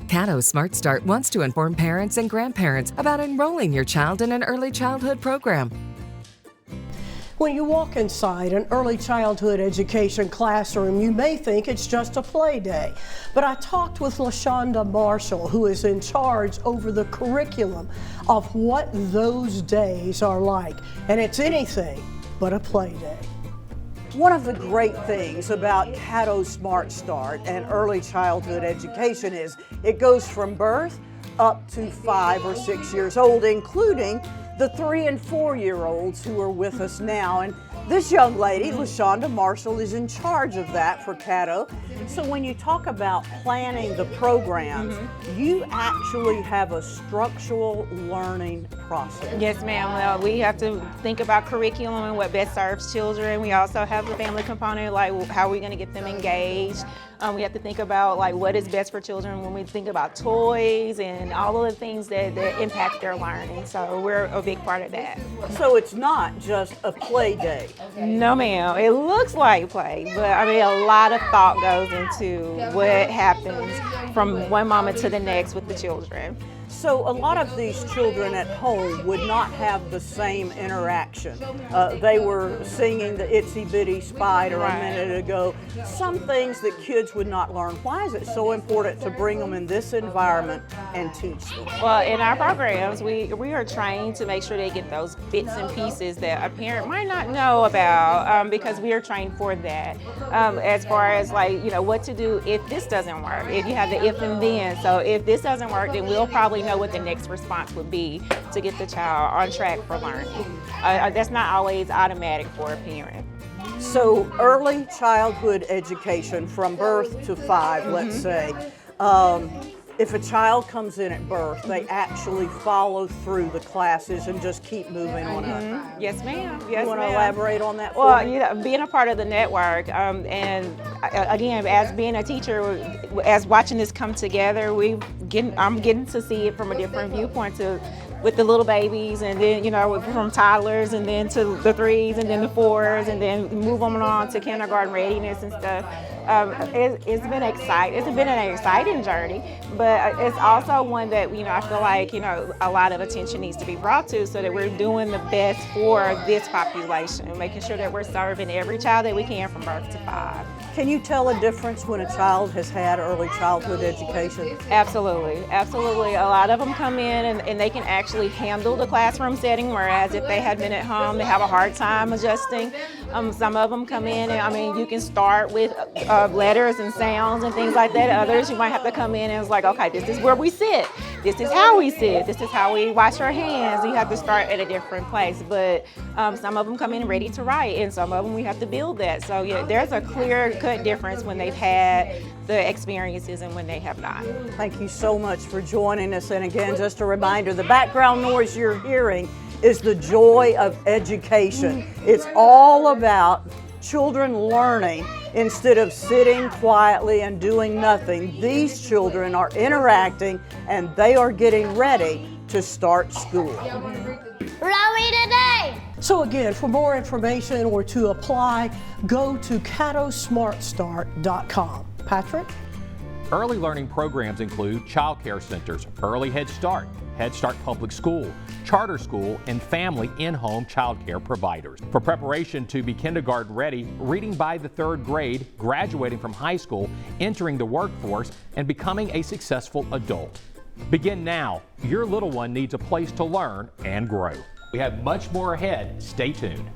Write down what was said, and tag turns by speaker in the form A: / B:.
A: Caddo Smart Start wants to inform parents and grandparents about enrolling your child in an early childhood program.
B: When you walk inside an early childhood education classroom, you may think it's just a play day. But I talked with LaShonda Marshall, who is in charge over the curriculum of what those days are like. And it's anything but a play day.
C: One of the great things about Caddo Smart Start and early childhood education is it goes from birth up to 5 or 6 years old, including the 3 and 4-year-olds who are with us now. And this young lady, LaShonda Marshall, is in charge of that for Caddo. So when you talk about planning the programs, you actually have a structural learning process.
D: Yes, ma'am. Well, we have to think about curriculum and what best serves children. We also have a family component, like how are we going to get them engaged. We have to think about like what is best for children when we think about toys and all of the things that impact their learning. So we're a big part of that.
C: So it's not just a play day.
D: No, ma'am. It looks like play, but I mean a lot of thought goes into what happens from one moment to the next with the children.
C: So a lot of these children at home would not have the same interaction. They were singing the Itsy Bitty Spider a minute ago. Some things that kids would not learn. Why is it so important to bring them in this environment and teach them?
D: Well, in our programs, we are trained to make sure they get those bits and pieces that a parent might not know about because we are trained for that. As far as like, you know, what to do if this doesn't work, if you have the if and then. So if this doesn't work, then we'll probably know what the next response would be to get the child on track for learning. That's not always automatic for a parent.
C: So early childhood education from birth to 5, let's say, if a child comes in at birth, they actually follow through the classes and just keep moving on up.
D: Yes, ma'am. Yes,
C: you want to elaborate on that?
D: Well, you know, being a part of the network, and again, as being a teacher, as watching this come together, I'm getting to see it from a different viewpoint with the little babies, and then, you know, from toddlers, and then to the 3s, and then the 4s, and then move them on to kindergarten readiness and stuff. It's been exciting. It's been an exciting journey, but it's also one that, you know, I feel like, you know, a lot of attention needs to be brought to, so that we're doing the best for this population, making sure that we're serving every child that we can from birth to 5.
C: Can you tell a difference when a child has had early childhood education?
D: Absolutely, absolutely. A lot of them come in and they can actually handle the classroom setting, whereas if they had been at home, they have a hard time adjusting. Some of them come in and, I mean, you can start with letters and sounds and things like that. Others, you might have to come in and it's like, okay, this is where we sit. This is how we sit. This is how we wash our hands. You have to start at a different place. But some of them come in ready to write, and some of them we have to build that. So yeah, there's a clear-cut difference when they've had the experiences and when they have not.
C: Thank you so much for joining us. And again, just a reminder, the background noise you're hearing is the joy of education. It's all about children learning instead of sitting quietly and doing nothing. These children are interacting and they are getting ready to start school.
E: Ready today!
B: So again, for more information or to apply, go to caddosmartstart.com. Patrick?
F: Early learning programs include child care centers, early Head Start, Head Start Public School, charter school, and family in-home child care providers. For preparation to be kindergarten ready, reading by the 3rd grade, graduating from high school, entering the workforce, and becoming a successful adult. Begin now. Your little one needs a place to learn and grow. We have much more ahead. Stay tuned.